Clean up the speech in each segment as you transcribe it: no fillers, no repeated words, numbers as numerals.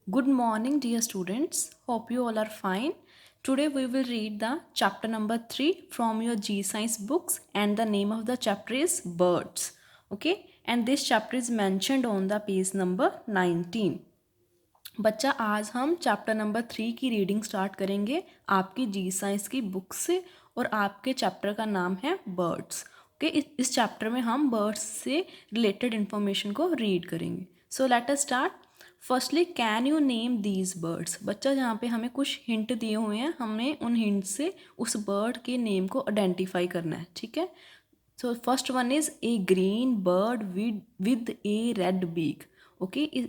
Good morning, dear students. Hope you all are fine. Today we will read the chapter number 3 from your G Science books, and the name of the chapter is Birds. Okay, and this chapter is mentioned on the page number 19. बच्चा आज हम chapter number 3 की reading start करेंगे आपकी जी science की book से, और आपके चैप्टर का नाम है बर्ड्स. ओके, इस चैप्टर में हम बर्ड्स से रिलेटेड इन्फॉर्मेशन को रीड करेंगे. सो let us start. Firstly, can you name these birds. बच्चा यहाँ पे हमें कुछ हिंट दिए हुए हैं, हमें उन हिंट से उस बर्ड के नेम को आइडेंटिफाई करना है. ठीक है. So first one is a green bird with a red beak. Okay,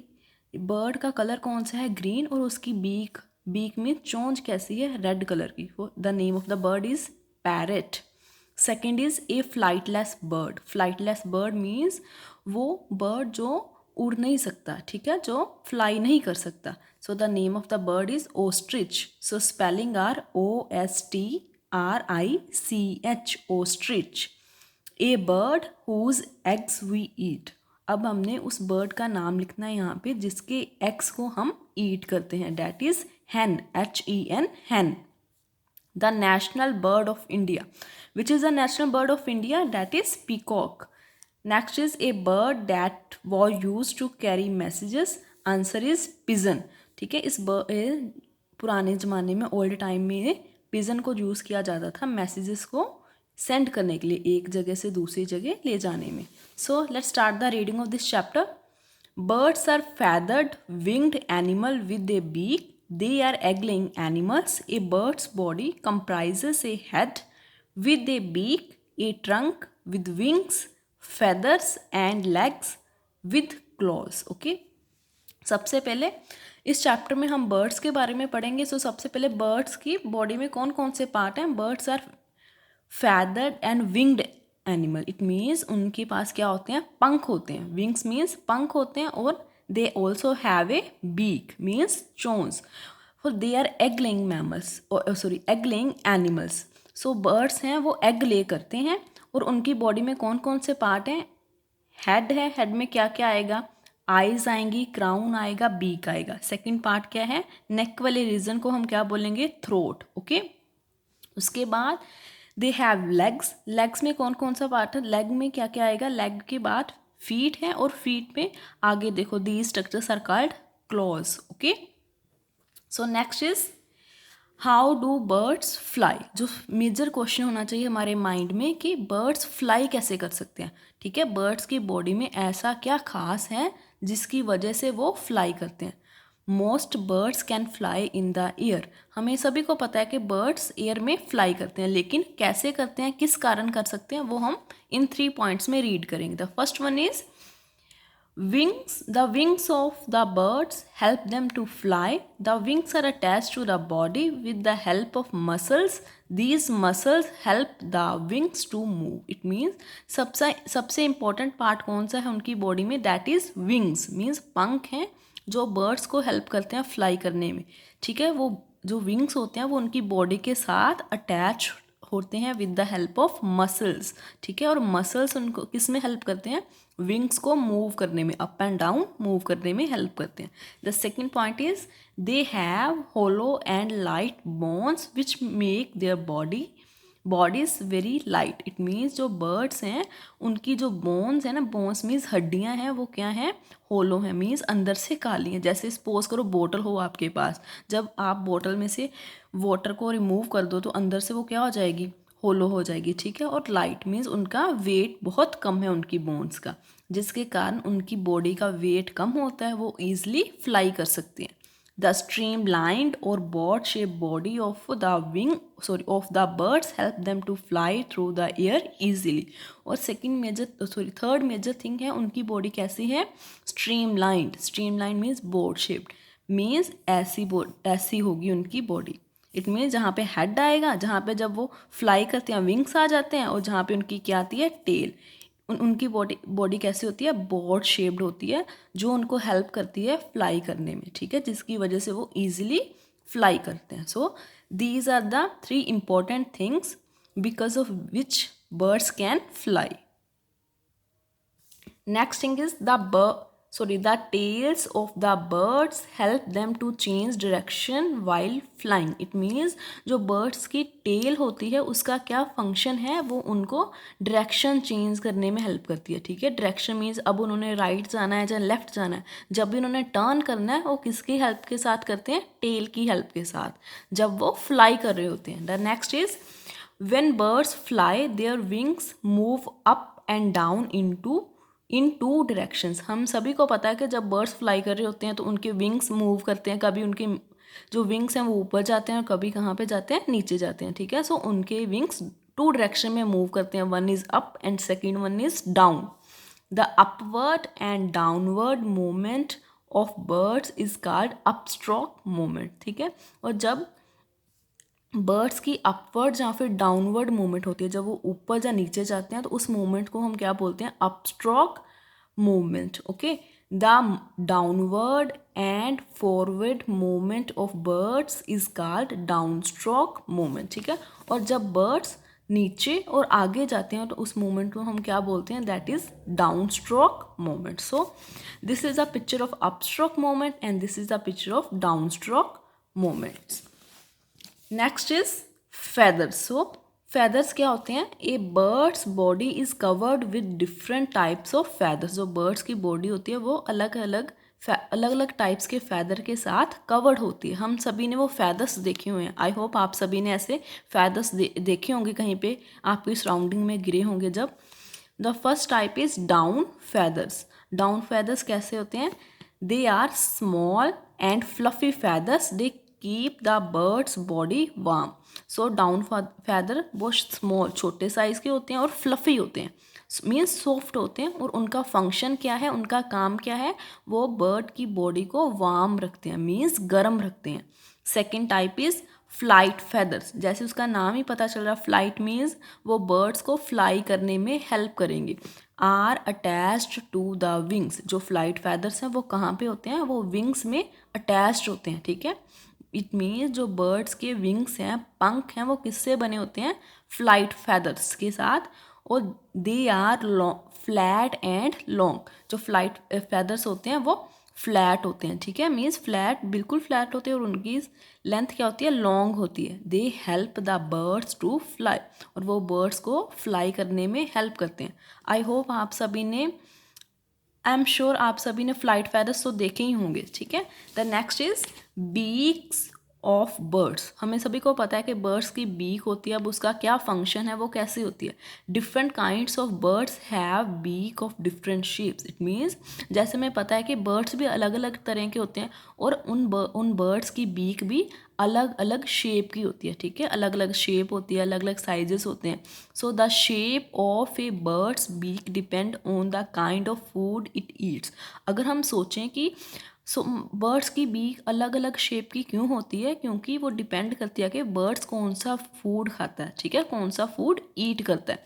bird का कलर कौन सा है? ग्रीन, और उसकी बीक बीक में चोंच कैसी है? रेड कलर की. The name of the bird is parrot. Second is a flightless bird. Flightless bird means वो बर्ड जो उड़ नहीं सकता. ठीक है, जो फ्लाई नहीं कर सकता. So the name of the bird is ostrich. So spelling are OSTRICH, ostrich. A bird whose eggs we eat. अब हमने उस बर्ड का नाम लिखना है यहाँ पे जिसके एग्स को हम ईट करते हैं. That is hen, HEN, hen. The national bird of India. Which is the national bird of India? That is peacock. Next is a bird that was used to carry messages. Answer is pigeon. ठीक है, इस पुराने ज़माने में, old time में, pigeon को use किया जाता था मैसेजेस को सेंड करने के लिए, एक जगह से दूसरी जगह ले जाने में. सो let's start the reading of this chapter. Birds are feathered winged animal with a beak. They are egg-laying animals. A bird's body comprises a head with a beak, a trunk with wings, feathers and legs with claws. Okay. सबसे पहले इस chapter में हम birds के बारे में पढ़ेंगे. सो सबसे पहले बर्ड्स की बॉडी में कौन कौन से पार्ट हैं? Birds are feathered and winged animal. It means उनके पास क्या होते हैं? पंख होते हैं. विंग्स मीन्स पंख होते हैं, और they also have a beak means चोंस. और they are egg laying mammals, egg laying animals. So birds हैं वो एग ले करते हैं. और उनकी बॉडी में कौन कौन से पार्ट हैं? हेड है. हेड में क्या क्या आएगा? आइज आएंगी, क्राउन आएगा, बीक आएगा. सेकेंड पार्ट क्या है? नेक वाले रीजन को हम क्या बोलेंगे? थ्रोट. ओके. उसके बाद दे हैव लेग्स. लेग्स में कौन कौन सा पार्ट है? लेग में क्या क्या आएगा? लेग के बाद फीट है, और फीट में आगे देखो these structures are called claws. Okay. So next is how do birds fly. जो मेजर क्वेश्चन होना चाहिए हमारे माइंड में कि बर्ड्स फ्लाई कैसे कर सकते हैं. ठीक है, बर्ड्स की बॉडी में ऐसा क्या खास है जिसकी वजह से वो फ्लाई करते हैं. Most birds can fly in the air. हमें सभी को पता है कि बर्ड्स एयर में फ्लाई करते हैं, लेकिन कैसे करते हैं, किस कारण कर सकते हैं, वो हम इन 3 पॉइंट्स में रीड करेंगे. The first one is wings. The wings of the birds help them to fly. The wings are attached to the body with the help of muscles. These muscles help the wings to move. It means सबसे important part कौन सा है उनकी body में? That is wings. means पंख हैं जो birds को हेल्प करते हैं फ्लाई करने में. ठीक है, वो जो विंग्स होते हैं वो उनकी बॉडी के साथ अटैच होते हैं with the help of muscles. ठीक है, और मसल्स उनको किस में हेल्प करते हैं? विंग्स को मूव करने में, अप एंड डाउन मूव करने में हेल्प करते हैं. The second point is they have hollow and light bones which make their body is very light. It means जो बर्ड्स हैं उनकी जो बोन्स हैं ना, बोन्स मीन्स हड्डियां हैं, वो क्या हैं? होलो है. मीन्स अंदर से काली हैं. जैसे सपोज करो बोतल हो आपके पास, जब आप बोतल में से वाटर को रिमूव कर दो तो अंदर से वो क्या हो जाएगी? होलो हो जाएगी. ठीक है, और लाइट मीन्स उनका वेट बहुत कम है उनकी बोन्स का, जिसके कारण उनकी बॉडी का वेट कम होता है, वो ईजिली फ्लाई कर सकते हैं. The streamlined or board shaped body of the birds help them to fly through the air easily. और थर्ड मेजर थिंग है उनकी बॉडी कैसी है? streamlined means board shaped, means ऐसी होगी उनकी बॉडी. इट मीन्स जहाँ पे हेड आएगा, जहाँ पे जब वो फ्लाई करते हैं विंग्स आ जाते हैं, और जहाँ पे उनकी क्या आती है? टेल. उनकी बॉडी कैसी होती है? बोर्ड शेप्ड होती है, जो उनको हेल्प करती है फ्लाई करने में. ठीक है, जिसकी वजह से वो ईजिली फ्लाई करते हैं. So these are the 3 important things because of which birds can fly. Next thing is sorry the tails of the birds help them to change direction while flying. It means जो birds की tail होती है उसका क्या function है, वो उनको direction change करने में हेल्प करती है। ठीक है, डायरेक्शन मीन्स अब उन्होंने राइट जाना है या लेफ्ट जाना है, जब भी उन्होंने टर्न करना है वो किसकी हेल्प के साथ करते हैं, टेल की हेल्प के साथ, जब वो फ्लाई कर रहे होते हैं। The next is when birds fly their wings move up and down in two directions. हम सभी को पता है कि जब बर्ड्स फ्लाई कर रहे होते हैं तो उनके विंग्स मूव करते हैं, कभी उनके जो विंग्स हैं वो ऊपर जाते हैं और कभी कहाँ पे जाते हैं, नीचे जाते हैं। ठीक है, सो उनके विंग्स टू डायरेक्शन में मूव करते हैं, one is up and second one is down. The upward and downward movement of birds is called upstroke movement. ठीक है, और जब बर्ड्स की अपवर्ड या फिर डाउनवर्ड मूवमेंट होती है, जब वो ऊपर या नीचे जाते हैं तो उस मूवमेंट को हम क्या बोलते हैं, upstroke movement. Okay, the downward and forward movement of birds is called downstroke movement. ठीक है, और जब बर्ड्स नीचे और आगे जाते हैं तो उस मूवमेंट को हम क्या बोलते हैं, that is downstroke movement. So this is a picture of upstroke movement and this is a picture of downstroke movements. Next is feathers. So feathers क्या होते हैं, a birds body is covered with different types of feathers. जो birds की body होती है वो अलग अलग टाइप्स के फैदर के साथ कवर्ड होती है। हम सभी ने वो फैदर्स देखे हुए हैं, आई होप आप सभी ने ऐसे फैदर्स देखे होंगे कहीं पे आपकी सराउंडिंग में गिरे होंगे जब। The first type is down feathers. Down feathers कैसे होते हैं, they are small and fluffy feathers, they keep the birds body warm. So down feather वो स्मॉल छोटे साइज के होते हैं और फ्लफी होते हैं, मीन्स सॉफ्ट होते हैं, और उनका फंक्शन क्या है, उनका काम क्या है, वो बर्ड की बॉडी को वार्म रखते हैं, मीन्स गर्म रखते हैं। Second type is flight feathers. जैसे उसका नाम ही पता चल रहा है, फ्लाइट मीन्स वो बर्ड्स को फ्लाई करने में हेल्प करेंगे। Are attached to the wings. जो फ्लाइट फैदर्स हैं वो कहाँ पे होते हैं, वो विंग्स में अटैच्ड होते हैं। ठीक है, इट मीन्स जो बर्ड्स के विंग्स हैं, पंख हैं, वो किससे बने होते हैं, फ्लाइट फैदर्स के साथ, और they are flat and long. जो फ्लाइट फैदर्स होते हैं वो फ्लैट होते हैं। ठीक है, मीन्स फ्लैट, बिल्कुल फ्लैट होते हैं, और उनकी लेंथ क्या होती है, लॉन्ग होती है। They help the birds to fly, और वो बर्ड्स को फ्लाई करने में हेल्प करते हैं। आई होप आप सभी ने, आई एम श्योर आप सभी ने फ्लाइट फैदर्स तो देखे ही होंगे। ठीक है, the next is beaks of birds. हमें सभी को पता है कि बर्ड्स की बीक होती है, अब उसका क्या फंक्शन है, वो कैसे होती है। Different kinds of birds have beak of different shapes. It means जैसे हमें पता है कि बर्ड्स भी अलग अलग तरह के होते हैं, और उन बर्ड्स की बीक भी अलग अलग शेप की होती है। ठीक है, अलग अलग शेप होती है, अलग अलग साइजेस होते हैं। So the shape of a birds beak depend on the kind of food it eats. अगर हम सोचें कि बर्ड्स की बीक अलग अलग शेप की क्यों होती है, क्योंकि वो डिपेंड करती है कि बर्ड्स कौन सा फूड खाता है। ठीक है, कौन सा फूड ईट करता है।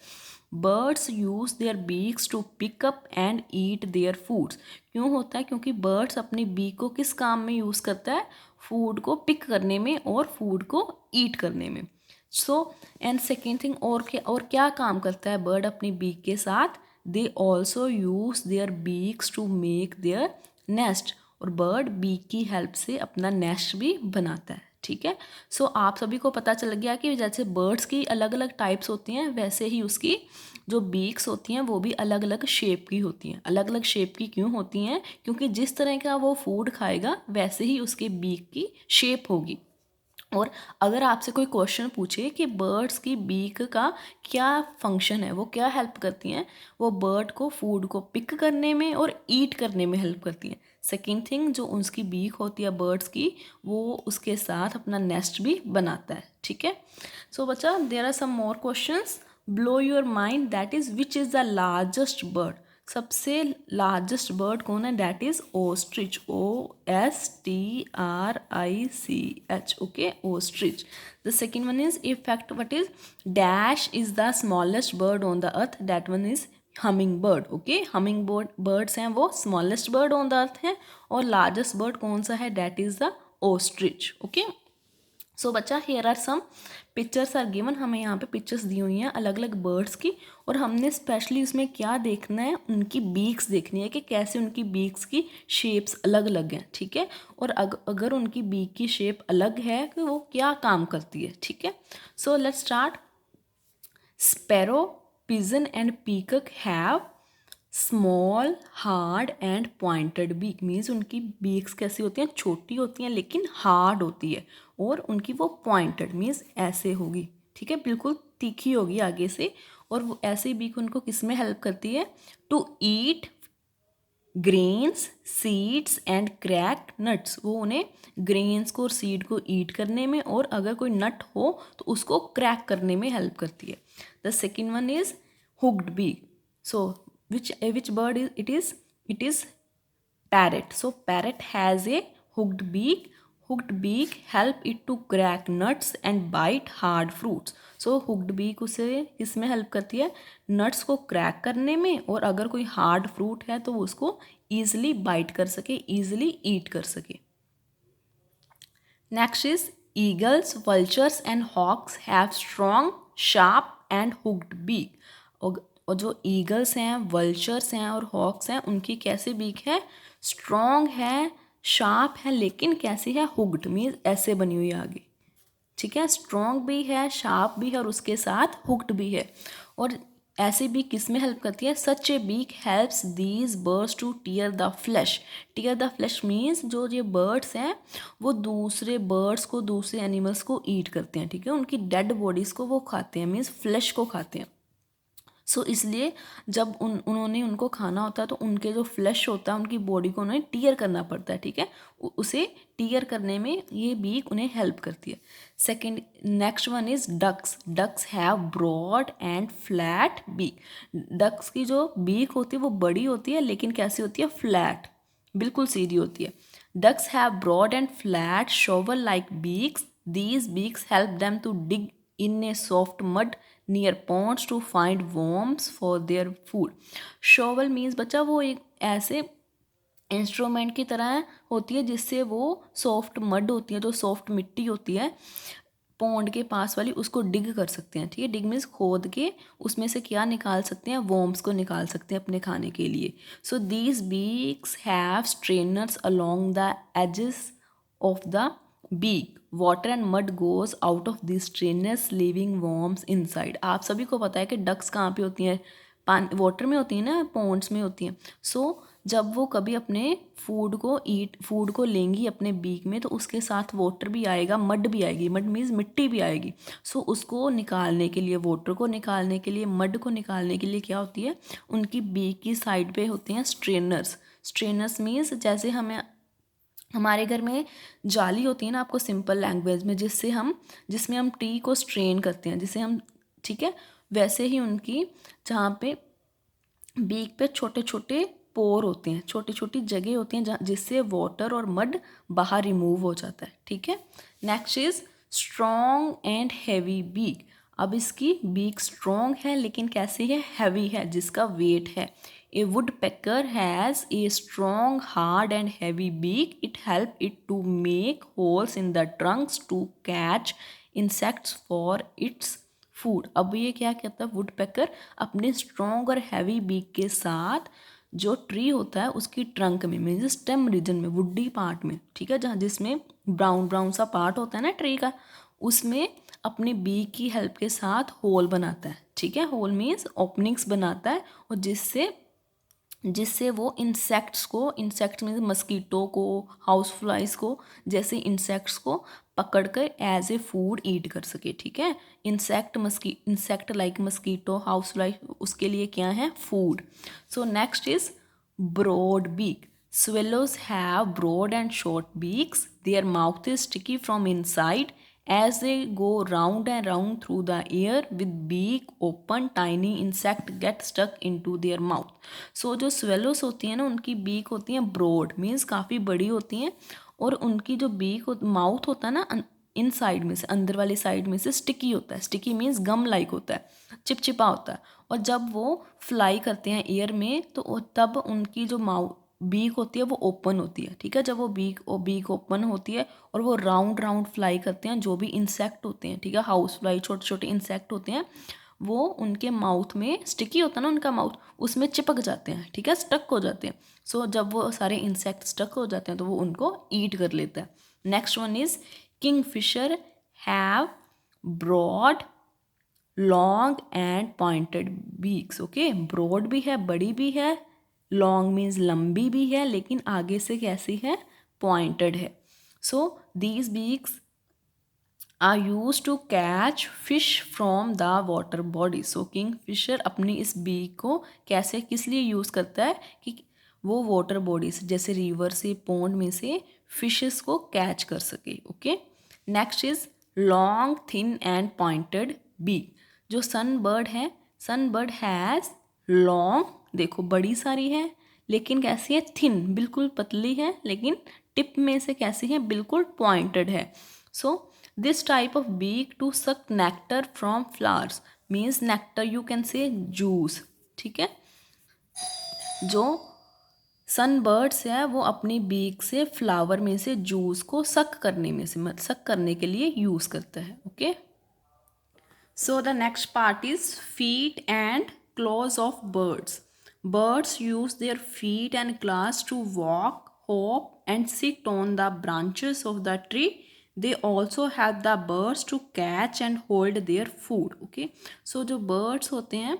Birds use their beaks to pick up and eat their foods. क्यों होता है, क्योंकि बर्ड्स अपनी बीक को किस काम में यूज़ करता है, फूड को पिक करने में और फूड को ईट करने में। सो एंड सेकेंड थिंग, और क्या काम करता है बर्ड अपनी बीक के साथ, they also use their beaks to make their nest. और बर्ड बीक की हेल्प से अपना नेस्ट भी बनाता है। ठीक है, सो आप सभी को पता चल गया कि जैसे बर्ड्स की अलग अलग टाइप्स होती हैं, वैसे ही उसकी जो बीक्स होती हैं वो भी अलग अलग शेप की होती हैं। अलग अलग शेप की क्यों होती हैं, क्योंकि जिस तरह का वो फूड खाएगा वैसे ही उसके बीक की शेप होगी। और अगर आपसे कोई क्वेश्चन पूछे कि बर्ड्स की बीक का क्या फंक्शन है, वो क्या हेल्प करती हैं, वो बर्ड को फूड को पिक करने में और ईट करने में हेल्प करती हैं। सेकेंड थिंग, जो उसकी बीक होती है बर्ड्स की, वो उसके साथ अपना नेस्ट भी बनाता है। ठीक है, सो बच्चा there are some more questions, blow your mind, that is which is the largest bird. सबसे लार्जेस्ट बर्ड कौन है, that is ostrich, OSTRICH। Okay, ostrich. The second one is effect, what is dash is the smallest bird on the earth, that one is hummingbird. Okay, hummingbirds हैं वो smallest bird on the earth है, और largest bird कौन सा है, that is the ostrich. Okay, so बच्चा here are some pictures are given, हमें यहाँ पे पिक्चर्स दी हुई हैं अलग अलग बर्ड्स की, और हमने स्पेशली उसमें क्या देखना है, उनकी बीक्स देखनी है कि कैसे उनकी बीक्स की शेप्स अलग अलग हैं, ठीक है। और अगर उनकी बीक की शेप अलग है तो वो क्या काम करती है, ठीक है। So let's start. Sparrow, pigeon and peacock have small hard and pointed beak, means उनकी बीक्स कैसी होती हैं, छोटी होती हैं लेकिन हार्ड होती है, और उनकी वो पॉइंटेड मीन्स ऐसे होगी, ठीक है, बिल्कुल तीखी होगी आगे से। और वो ऐसे बीक उनको किस में हेल्प करती है, to eat grains, seeds and cracked nuts, वो उन्हें ग्रेन्स को और सीड को ईट करने में, और अगर कोई नट हो तो उसको क्रैक करने में हेल्प करती है। The second one is hooked beak. So which bird is it is parrot. So parrot has a hooked beak help it to crack nuts and bite hard fruits. So hooked beak उसे किसमें help करती है, nuts को crack करने में, और अगर कोई हार्ड फ्रूट है तो वो उसको ईजिली बाइट कर सके, ईजिली ईट कर सके। Next is eagles, vultures and hawks have strong, sharp and hooked beak. और जो ईगल्स हैं, वल्चर्स हैं और हॉक्स हैं, उनकी कैसी बीक है, स्ट्रॉन्ग है, शार्प है, लेकिन कैसी है, हुक्ड मीन्स ऐसे बनी हुई है आगे, ठीक है। स्ट्रॉन्ग भी है, शार्प भी है और उसके साथ हुक्ड भी है। और ऐसी बीक किस में हेल्प करती है, such a beak helps these birds to tear the flesh. Tear the flesh means जो ये बर्ड्स हैं वो दूसरे बर्ड्स को, दूसरे एनिमल्स को ईट करते हैं, ठीक है, उनकी डेड बॉडीज़ को वो खाते हैं, मीन्स फ्लैश को खाते हैं। सो इसलिए जब उन्होंने उनको खाना होता है तो उनके जो फ्लैश होता है, उनकी बॉडी को उन्हें टीयर करना पड़ता है, ठीक है, उसे टीयर करने में ये बीक उन्हें हेल्प करती है। Second, next one is ducks. Ducks have broad and flat beak. Ducks की जो बीक होती है वो बड़ी होती है लेकिन कैसी होती है, फ्लैट, बिल्कुल सीधी होती है। Ducks have broad and flat shovel like beaks. These beaks help them to dig in a soft mud near ponds to find worms for their food. shovel means बच्चा वो एक ऐसे इंस्ट्रूमेंट की तरह होती है जिससे वो सॉफ्ट मड होती है, जो सॉफ्ट मिट्टी होती है पॉन्ड के पास वाली, उसको डिग कर सकते हैं, ठीक है। डिग मीन्स खोद के उसमें से क्या निकाल सकते हैं, वॉर्म्स को निकाल सकते हैं अपने खाने के लिए। So these beaks have strainers along the edges of the beak. Water and mud goes out of this strainers living worms inside. आप सभी को पता है कि डक्स कहाँ पे होती हैं, पानी वाटर में होती हैं ना, पॉन्ड्स में होती हैं। सो जब वो कभी अपने फूड को लेंगी अपने बीक में तो उसके साथ वाटर भी आएगा, मड भी आएगी, मड मीन्स मिट्टी भी आएगी। सो उसको निकालने के लिए, वाटर को निकालने के लिए, मड को निकालने के लिए क्या होती है, उनकी बीक की साइड पे होते हैं स्ट्रेनर्स। स्ट्रेनर्स मीन्स जैसे हमारे घर में जाली होती है ना, आपको सिंपल लैंग्वेज में, जिसमें हम टी को स्ट्रेन करते हैं, जिसे हम, ठीक है, वैसे ही उनकी जहाँ पे बीक पे छोटे छोटे पोर होते हैं, छोटी छोटी जगह होती हैं जहाँ जिससे वाटर और मड बाहर रिमूव हो जाता है, ठीक है। Next is strong and heavy beak. अब इसकी बीक स्ट्रॉन्ग है लेकिन कैसी है, हैवी है, जिसका वेट है। A woodpecker has a strong, hard and heavy beak. It helps it to make holes in the trunks to catch insects for its food. अब ये क्या कहता है, वुडपेकर अपने स्ट्रॉन्ग और हैवी बीक के साथ जो ट्री होता है उसकी ट्रंक में, मीन्स स्टेम रीजन में, वुडी पार्ट में, ठीक है, जहाँ जिसमें ब्राउन ब्राउन सा पार्ट होता है ना ट्री का, उसमें अपने बीक की हेल्प के साथ होल बनाता है, ठीक है। होल मीन्स ओपनिंग्स बनाता है, और जिससे वो इंसेक्ट मीन्स मस्कीटो को, हाउस फ्लाइज को, जैसे इंसेक्ट्स को पकड़ कर एज ए फूड ईट कर सके, ठीक है। Insect like mosquito, house fly, उसके लिए क्या है, food. So next is broad beak. swallows have broad and short beaks. Their mouth is sticky from inside. As they go round and round through the air with beak open, tiny insect get stuck into their mouth. So जो swallows होती हैं ना, उनकी beak होती हैं broad, means काफ़ी बड़ी होती हैं, और उनकी जो beak माउथ होता है ना, इन साइड में से, अंदर वाली साइड में से स्टिकी होता है। स्टिकी मीन्स गम लाइक होता है, चिपचिपा होता है। और जब वो फ्लाई करते हैं एयर में तो तब उनकी जो बीक होती है वो ओपन होती है, ठीक है। जब वो बीक ओपन होती है और वो राउंड राउंड फ्लाई करते हैं, जो भी इंसेक्ट होते हैं, ठीक है, हाउस फ्लाई, छोटे छोटे इंसेक्ट होते हैं, वो उनके माउथ में स्टिकी होता है ना उनका माउथ, उसमें चिपक जाते हैं, ठीक है, स्टक हो जाते हैं। सो जब वो सारे इंसेक्ट स्टक हो जाते हैं तो वो उनको ईट कर लेता है। Next one is kingfisher have broad long and pointed beaks. Okay, broad भी है, बड़ी भी है, लॉन्ग मीन्स लंबी भी है, लेकिन आगे से कैसी है, पॉइंटेड है। So these beaks are use to catch fish from the water body. So kingfisher अपनी इस बीक को कैसे, किस लिए यूज़ करता है कि वो वाटर बॉडी से, जैसे रिवर से, पॉन्ड में से फिशेस को कैच कर सके। Okay, next is long thin and pointed beak. जो सन बर्ड है, सन बर्ड हैज़ लॉन्ग, देखो बड़ी सारी है, लेकिन कैसी है, थिन, बिल्कुल पतली है, लेकिन टिप में से कैसी है, बिल्कुल पॉइंटेड है। So this type of beak to suck nectar from flowers, means nectar you can say juice, ठीक है। जो सन बर्ड्स है वो अपनी बीक से फ्लावर में से जूस को सक करने में से, सक करने के लिए यूज़ करता है। Okay, so the next part is feet and claws of birds. Birds use their feet and claws to walk, hop, and sit on the branches of the tree. They also help the birds to catch and hold their food. Okay, so जो birds होते हैं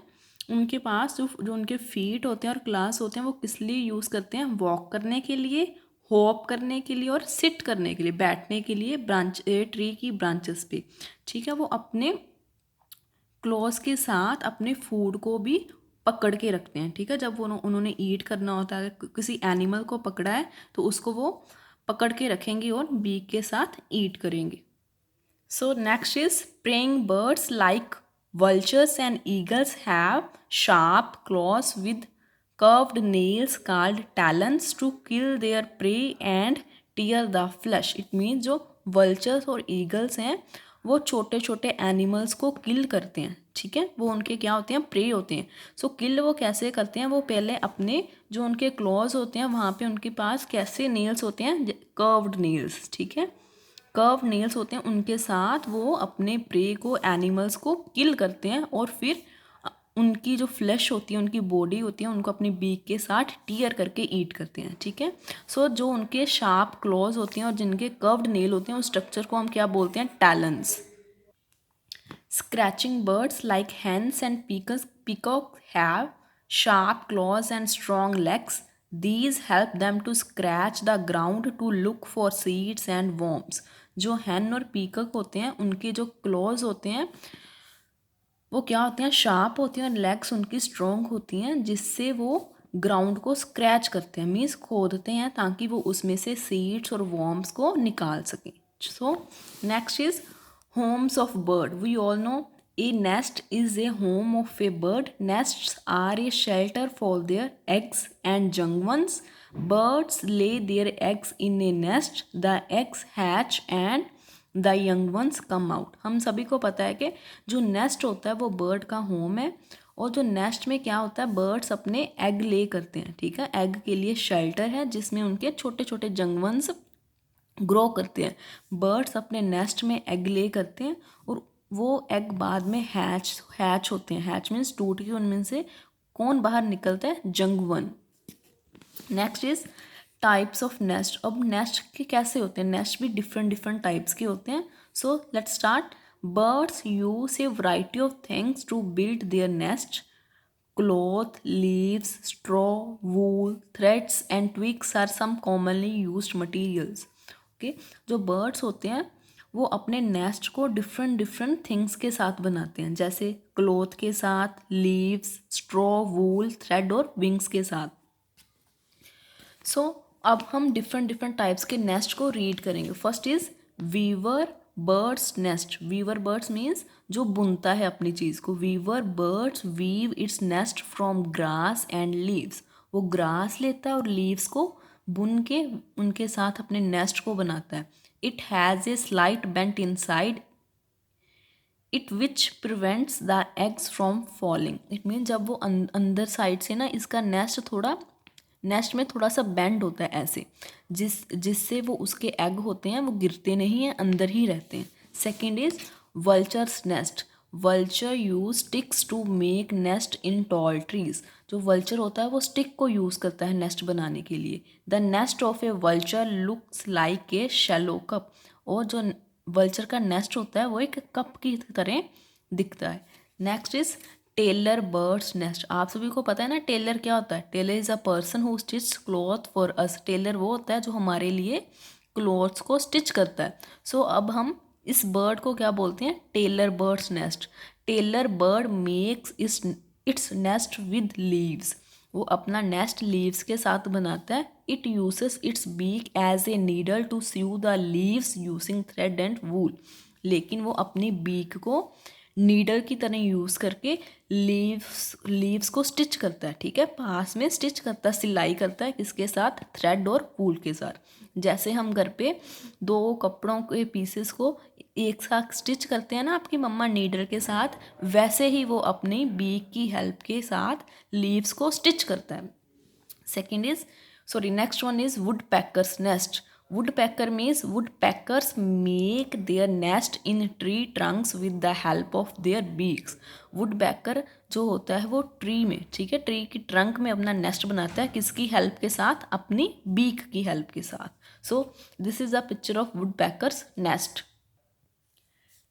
उनके पास जो उनके feet होते हैं और class होते हैं, वो किस लिए यूज़ करते हैं, वॉक करने के लिए, हॉप करने के लिए और सिट करने के लिए, बैठने के लिए ब्रांच, ट्री की ब्रांचेस पे, ठीक है। वो अपने क्लॉज के साथ अपने फूड को भी पकड़ के रखते हैं, ठीक है। जब वो उन्होंने ईट करना होता है, किसी एनिमल को पकड़ा है तो उसको वो पकड़ के रखेंगे और बीक के साथ ईट करेंगे। सो next is praying birds like vultures and eagles have sharp claws with curved nails called talons to kill their prey and tear the flesh. It means जो vultures और eagles हैं वो छोटे छोटे एनिमल्स को किल करते हैं, ठीक है। वो उनके क्या होते हैं, प्रे होते हैं। सो किल वो कैसे करते हैं, वो पहले अपने जो उनके क्लॉज होते हैं वहाँ पे उनके पास कैसे नेल्स होते हैं, कर्व्ड नेल्स, ठीक है, कर्व नेल्स होते हैं, उनके साथ वो अपने प्रे को, एनिमल्स को किल करते हैं और फिर उनकी जो फ्लैश होती है, उनकी बॉडी होती है, उनको अपनी बीक के साथ टीयर करके ईट करते हैं, ठीक है। सो जो उनके शार्प क्लॉज होते हैं और जिनके कर्व्ड नेल होते हैं उस स्ट्रक्चर को हम क्या बोलते हैं, talons. Scratching birds like hens and peacocks have sharp claws and strong legs. These help them to scratch the ground to look for seeds and worms. जो hen और पीकॉक होते हैं उनके जो क्लॉज होते हैं वो क्या होते हैं, शार्प होती हैं और लेग्स उनकी स्ट्रॉन्ग होती हैं, जिससे वो ग्राउंड को स्क्रैच करते हैं, मीन्स खोदते हैं, ताकि वो उसमें से सीड्स और वॉर्म्स को निकाल सकें। सो next is homes of bird. We all know a nest is a home of a bird. Nests are a shelter for their eggs and young ones. Birds lay their eggs in a nest. The eggs hatch and the young ones come out. हम सभी को पता है कि जो nest होता है वो बर्ड का होम है, और जो नेस्ट में क्या होता है, बर्ड्स अपने एग ले करते हैं, ठीक है। एग के लिए शेल्टर है जिसमें उनके छोटे छोटे यंग वंस ग्रो करते हैं। बर्ड्स अपने नेस्ट में एग ले करते हैं और वो एग बाद में हैच होते हैं। हैच मीन्स टूट के उनमें से कौन बाहर निकलता है, young one. Next is types of nest. अब नेस्ट के कैसे होते हैं, नेस्ट भी डिफरेंट डिफरेंट टाइप्स के होते हैं। So let's start. Birds use a variety of things to build their nest. Cloth, leaves, straw, wool, threads and twigs are some commonly used materials. Okay, जो birds होते हैं वो अपने nest को different different things के साथ बनाते हैं, जैसे क्लॉथ के साथ, लीव्स, स्ट्रॉ, वूल, थ्रेड और विंग्स के साथ। सो अब हम डिफरेंट डिफरेंट टाइप्स के नेस्ट को रीड करेंगे। First is weaver birds nest. Weaver birds means जो बुनता है अपनी चीज़ को। Weaver birds weave its nest from grass and leaves. वो ग्रास लेता है और लीव्स को बुन के उनके साथ अपने नेस्ट को बनाता है। It has a slight bent inside it which prevents the eggs from falling. It mean जब वो अंदर साइड से ना इसका नेस्ट थोड़ा नेस्ट में थोड़ा सा बेंड होता है ऐसे, जिससे वो उसके एग होते हैं वो गिरते नहीं हैं, अंदर ही रहते हैं। Second is vultures nest. Vulture use sticks to make nest in tall trees. जो वल्चर होता है वो स्टिक को यूज़ करता है नेस्ट बनाने के लिए। The nest of A vulture looks like a shallow cup. और जो वल्चर का नेस्ट होता है वो एक कप की तरह दिखता है। Next is tailor birds nest. आप सभी को पता है ना टेलर क्या होता है। Tailor is a person who stitch cloth for us. Tailor वो होता है जो हमारे लिए क्लॉथ्स को स्टिच करता है। सो अब हम इस बर्ड को क्या बोलते हैं, tailor birds nest. Tailor bird makes its nest with leaves. वो अपना नेस्ट लीव्स के साथ बनाता है। It uses its beak as a needle to sew the leaves using thread and wool. लेकिन वो अपनी बीक को नीडल की तरह यूज़ करके लीव्स को स्टिच करता है। ठीक है, पास में स्टिच करता है, सिलाई करता है, किसके साथ, थ्रेड और वूल के साथ। जैसे हम घर पे दो कपड़ों के पीसेस को एक साथ स्टिच करते हैं ना आपकी मम्मा नीडल के साथ, वैसे ही वो अपनी बीक की हेल्प के साथ लीव्स को स्टिच करता है। Second is next one is would packers nest. woodpecker means woodpeckers make their nest in tree trunks with the help of their beaks। woodpecker जो होता है वो ट्री में, ठीक है, ट्री की ट्रंक में अपना नेस्ट बनाता है, किसकी हेल्प के साथ, अपनी बीक की हेल्प के साथ। सो this is a picture of woodpeckers nest।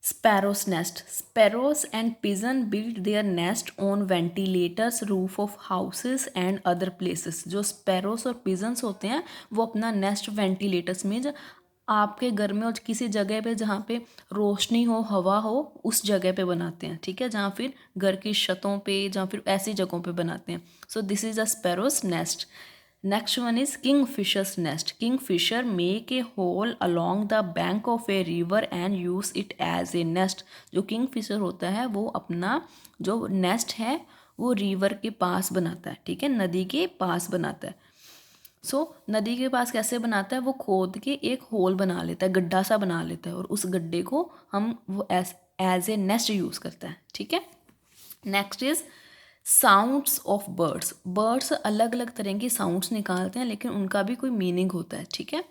Sparrow's nest. Sparrows and pigeon build their nest on ventilators, roof of houses and other places। जो sparrows और pigeons होते हैं वो अपना nest ventilators में, जो आपके घर में और किसी जगह पे जहाँ पे रोशनी हो, हवा हो, उस जगह पे बनाते हैं। ठीक है, जहाँ फिर घर की छतों पे, जहाँ फिर ऐसी जगहों पे बनाते हैं। सो this is a sparrow's nest। Next one is kingfisher's nest। Kingfisher make a hole along the bank of a river and use it as a nest। जो kingfisher होता है वो अपना जो nest है वो river के पास बनाता है। ठीक है, नदी के पास बनाता है। नदी के पास कैसे बनाता है, वो खोद के एक होल बना लेता है, गड्ढा सा बना लेता है, और उस गड्ढे को हम वो एज ए नेस्ट यूज़ करता है। ठीक है, next is sounds of birds. Birds अलग अलग तरह की साउंड्स निकालते हैं, लेकिन उनका भी कोई मीनिंग होता है। ठीक है,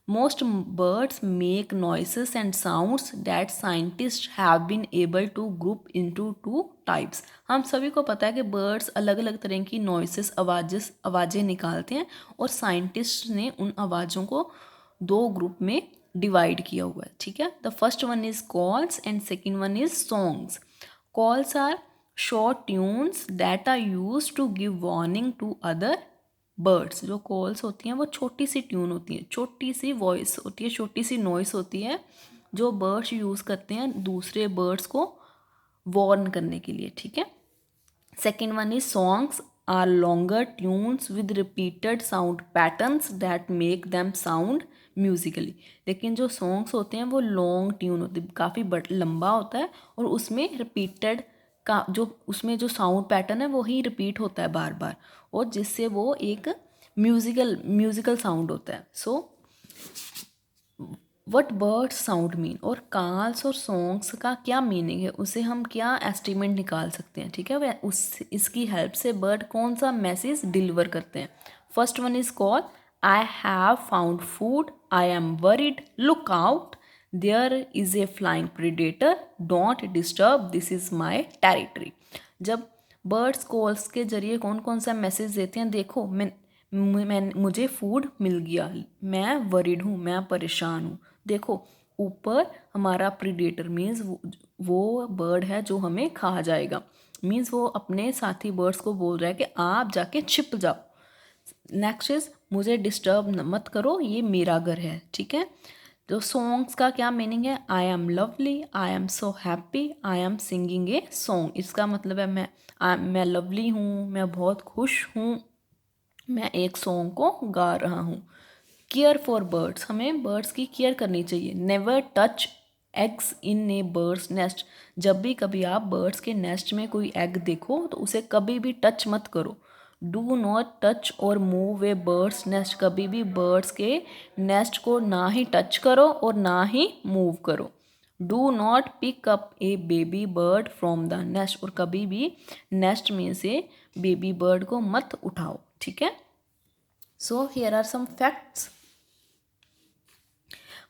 most birds make noises and sounds that scientist have been able to group into two types. हम सभी को पता है कि बर्ड्स अलग अलग तरह की नॉइसेस, आवाज़ें निकालते हैं, और साइंटिस्ट ने उन आवाज़ों को दो ग्रुप में डिवाइड किया हुआ है। ठीक है, the first one is calls and second one is songs. Calls are short tunes that are used to give warning to other birds। जो कॉल्स होती हैं वो छोटी सी ट्यून होती है, छोटी सी वॉइस होती है, छोटी सी नॉइस होती है, जो बर्ड्स यूज़ करते हैं दूसरे बर्ड्स को वार्न करने के लिए। ठीक है, second one is songs are longer tunes with repeated sound patterns that make them sound musically. लेकिन जो सॉन्ग्स होते हैं वो लॉन्ग ट्यून होती है, काफ़ी लंबा होता है, और उसमें रिपीटेड का जो उसमें जो साउंड पैटर्न है वो ही रिपीट होता है बार बार, और जिससे वो एक म्यूजिकल साउंड होता है। So what birds sound mean, और कॉल्स और सॉन्ग्स का क्या मीनिंग है, उसे हम क्या एस्टिमेट निकाल सकते हैं। ठीक है, वह इसकी हेल्प से बर्ड कौन सा मैसेज डिलीवर करते हैं। First one is call, I have found food, I am worried, look out, there is a flying predator, don't disturb, this is my territory. जब बर्ड्स कॉल्स के जरिए कौन कौन सा मैसेज देते हैं, देखो मुझे फूड मिल गया, मैं वरीड हूँ, मैं परेशान हूँ, देखो ऊपर हमारा प्रीडेटर मीन्स वो बर्ड है जो हमें खा जाएगा, मीन्स वो अपने साथी बर्ड्स को बोल रहा है कि आप जाके छिप जाओ। नेक्स्ट इज, मुझे डिस्टर्ब मत करो, ये मेरा घर है। ठीक है, तो सॉन्ग्स का क्या मीनिंग है, I am lovely, I am so happy, I am singing a song. इसका मतलब है मैं लवली हूँ, मैं बहुत खुश हूँ, मैं एक सॉन्ग को गा रहा हूँ। केयर फॉर बर्ड्स, हमें बर्ड्स की केयर करनी चाहिए। Never touch eggs in A birds nest. जब भी कभी आप बर्ड्स के नेस्ट में कोई एग देखो तो उसे कभी भी टच मत करो। डू नॉट टच और मूव ए बर्ड्स नेस्ट। कभी भी बर्ड्स के नेस्ट को ना ही टच करो और ना ही मूव करो। Do not pick up a baby bird from the nest. और कभी भी नेस्ट में से बेबी बर्ड को मत उठाओ। ठीक है, So here are some facts.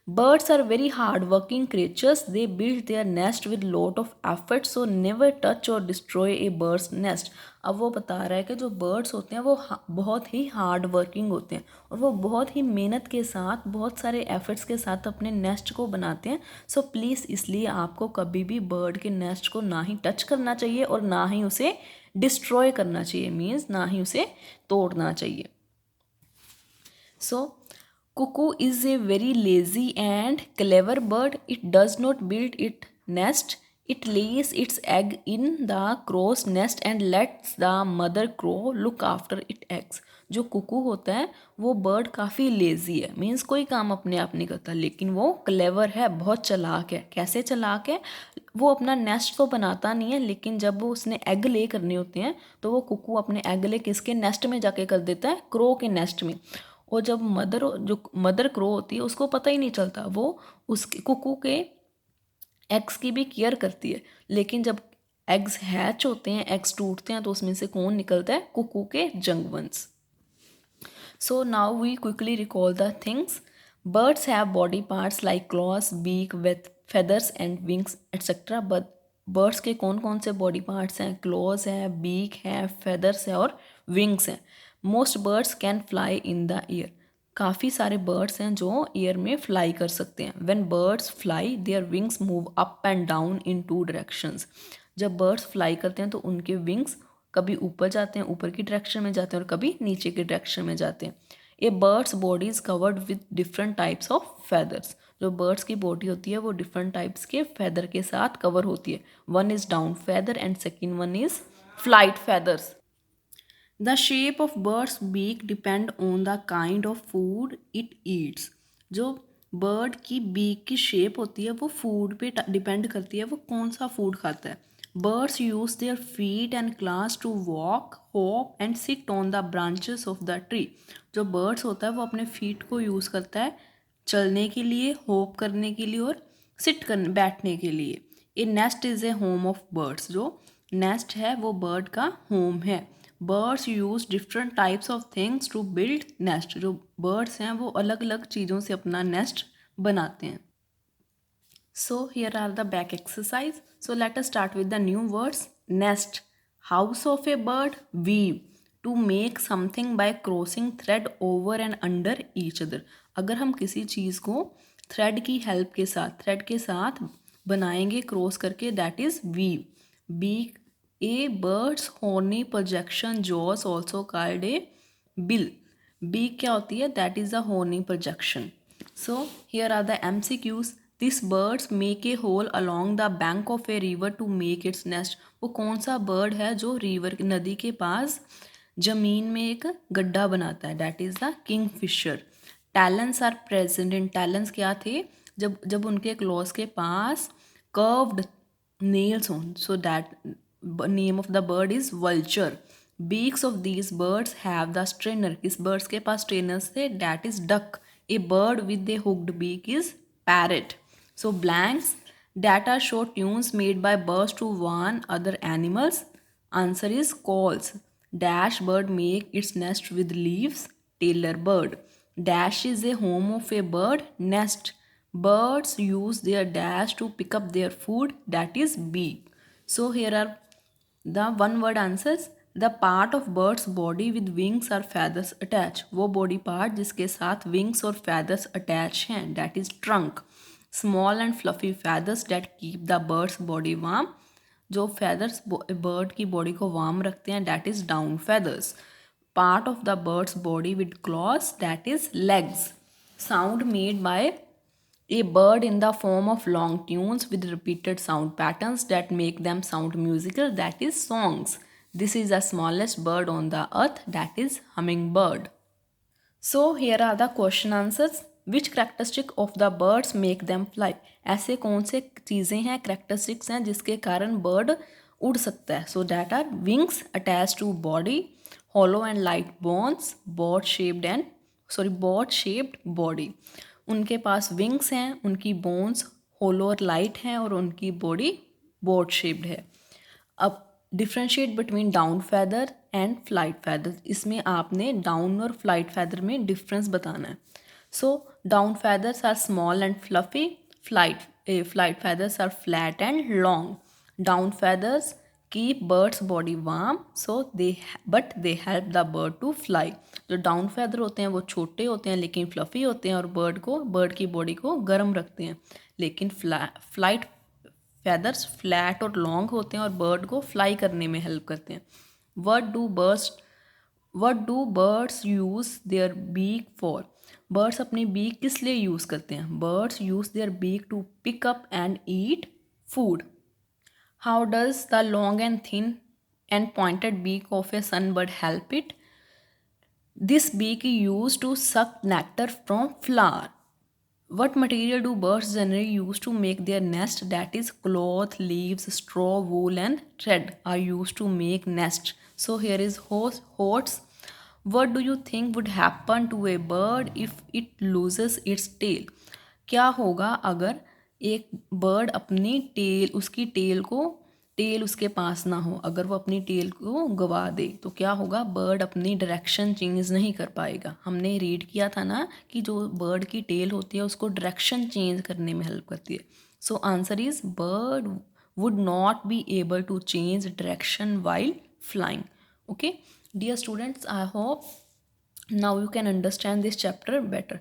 Birds are very hard-working creatures. They build their nest with lot of effort. So never touch or destroy a bird's nest. अब वो बता रहा है कि जो बर्ड्स होते हैं वो बहुत ही हार्ड वर्किंग होते हैं और वो बहुत ही मेहनत के साथ बहुत सारे एफर्ट्स के साथ अपने नेस्ट को बनाते हैं. सो प्लीज़ इसलिए आपको कभी भी बर्ड के नेस्ट को ना ही टच करना चाहिए और ना ही उसे डिस्ट्रॉय करना चाहिए, मीन्स ना ही उसे तोड़ना चाहिए. So, cuckoo is a very lazy and clever bird. It does not build its nest. It lays its egg in the crow's nest and lets the mother crow look after its eggs. जो कुकू होता है वो bird काफ़ी lazy है, means कोई काम अपने आप नहीं करता, लेकिन वो क्लेवर है, बहुत चालाक है. कैसे चालाक है? वो अपना नेस्ट तो बनाता नहीं है, लेकिन जब वो उसने एग ले करने होते हैं तो वो कुकू अपने एग ले किसके नेस्ट में जाके कर देता है? क्रो के नेस्ट में. और जब मदर क्रो होती है उसको पता ही नहीं चलता, वो उसके कुकू के एग्स की भी केयर करती है, लेकिन जब एग्स हैच होते हैं, एग्स टूटते हैं, तो उसमें से कौन निकलता है? कुकू के young ones. So now we quickly recall the things. Birds have body parts like claws, beak with feathers and wings etcetera. But birds के कौन कौन से बॉडी पार्ट्स हैं? क्लॉज है, बीक है, फेदर्स है और विंग्स हैं. Most birds can fly in the air. काफ़ी सारे बर्ड्स हैं जो एयर में फ्लाई कर सकते हैं. When birds fly their wings move up and down in 2 directions. जब बर्ड्स फ्लाई करते हैं तो उनके विंग्स कभी ऊपर जाते हैं, ऊपर की डायरेक्शन में जाते हैं, और कभी नीचे की डायरेक्शन में जाते हैं. A birds body is covered with different types of feathers. जो बर्ड्स की बॉडी होती है वो डिफरेंट टाइप्स के फेदर के साथ कवर होती है. One is down feather and second one is flight feathers. The shape of bird's beak depend on the kind of food it eats. जो बर्ड की बीक की शेप होती है वो फूड पे डिपेंड करती है, वो कौन सा फूड खाता है. Birds use their feet and claws to walk, hop and sit on the branches of the tree. जो बर्ड्स होता है वो अपने फीट को यूज़ करता है चलने के लिए, होप करने के लिए और सिट करने बैठने के लिए. A nest is a home of birds. जो नेस्ट है वो बर्ड का होम है. Birds use different types of things to build nest. जो बर्ड्स हैं वो अलग अलग चीज़ों से अपना नेस्ट बनाते हैं. So here are the back exercise. So let us start with the new words. Nest, house of a bird, weave, to make something by crossing thread over and under each other. अगर हम किसी चीज़ को thread की help के साथ, thread के साथ बनाएंगे क्रॉस करके, that is weave. Beak, a bird's horny projection jaws also called a bill. Beak क्या होती है? That is the horny projection. So here are the MCQs. These birds make a hole along the bank of a river to make its nest. वो कौन सा bird है जो river नदी के पास जमीन में एक गड्ढा बनाता है? That is the kingfisher. Talons are present in. Talons क्या थे? जब उनके क्लॉज के पास curved nails हों. So that name of the bird is vulture. Beaks of these birds have the strainer. किस birds के पास strainers थे? That is duck. A bird with a hooked beak is parrot. So blanks, that are short tunes made by birds to warn other animals. Answer is calls. Dash bird make its nest with leaves. Tailor bird. Dash is a home of a bird nest. Birds use their dash to pick up their food. That is beak. So here are the one word answers. The part of bird's body with wings or feathers attached. वो body part जिसके साथ wings और feathers attached हैं, that is trunk. Small and fluffy feathers that keep the bird's body warm. जो feathers bird की body को warm रखते हैं, that is down feathers. Part of the bird's body with claws, that is legs. Sound made by a bird in the form of long tunes with repeated sound patterns that make them sound musical, that is songs. This is the smallest bird on the earth, that is hummingbird. So here are the question answers. Which characteristic of the birds make them fly? ऐसे कौन से चीज़ें हैं, characteristics हैं जिसके कारण bird उड़ सकता है? So that are wings attached to body, hollow and light bones, board shaped body. उनके पास विंग्स हैं, उनकी बोन्स होलो और लाइट हैं और उनकी बॉडी बोर्ड शेप्ड है. अब differentiate between down feather and flight feather. इसमें आपने डाउन और फ्लाइट फैदर में डिफरेंस बताना है। So down feathers are small and fluffy, flight feathers are flat and long. Down feathers keep birds body warm so but they help the bird to fly. जो down feather होते हैं वो छोटे होते हैं लेकिन फ्लफ़ी होते हैं और बर्ड की बॉडी को गर्म रखते हैं। लेकिन फ्लाइट फैदर्स फ्लैट और लॉन्ग होते हैं और बर्ड को फ्लाई करने में हेल्प करते हैं। What do birds use their beak for. Birds अपनी बीक किस लिए यूज़ करते हैं? Birds use their beak to pick up and eat food. How does the long and thin and pointed beak of a sunbird help it? This beak is used to suck nectar from flower. What material do birds generally use to make their nest? That is cloth, leaves, straw, wool and thread are used to make nest. So here is horse. What do you think would happen to a bird if it loses its tail? क्या होगा अगर एक bird अपनी tell उसके पास ना हो, अगर वो अपनी टेल को गवा दे तो क्या होगा? बर्ड अपनी डायरेक्शन चेंज नहीं कर पाएगा। हमने रीड किया था ना कि जो बर्ड की टेल होती है उसको डायरेक्शन चेंज करने में हेल्प करती है। So answer is bird would not be able to change direction while flying. Okay dear students, I hope now you can understand this chapter better.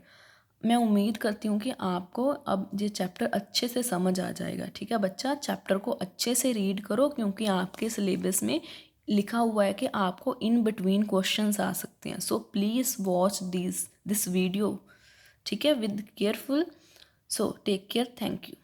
मैं उम्मीद करती हूँ कि आपको अब ये चैप्टर अच्छे से समझ आ जाएगा। ठीक है बच्चा, चैप्टर को अच्छे से रीड करो क्योंकि आपके सिलेबस में लिखा हुआ है कि आपको इन बिटवीन क्वेश्चंस आ सकते हैं। So please watch this video, ठीक है, with careful. So take care, thank you.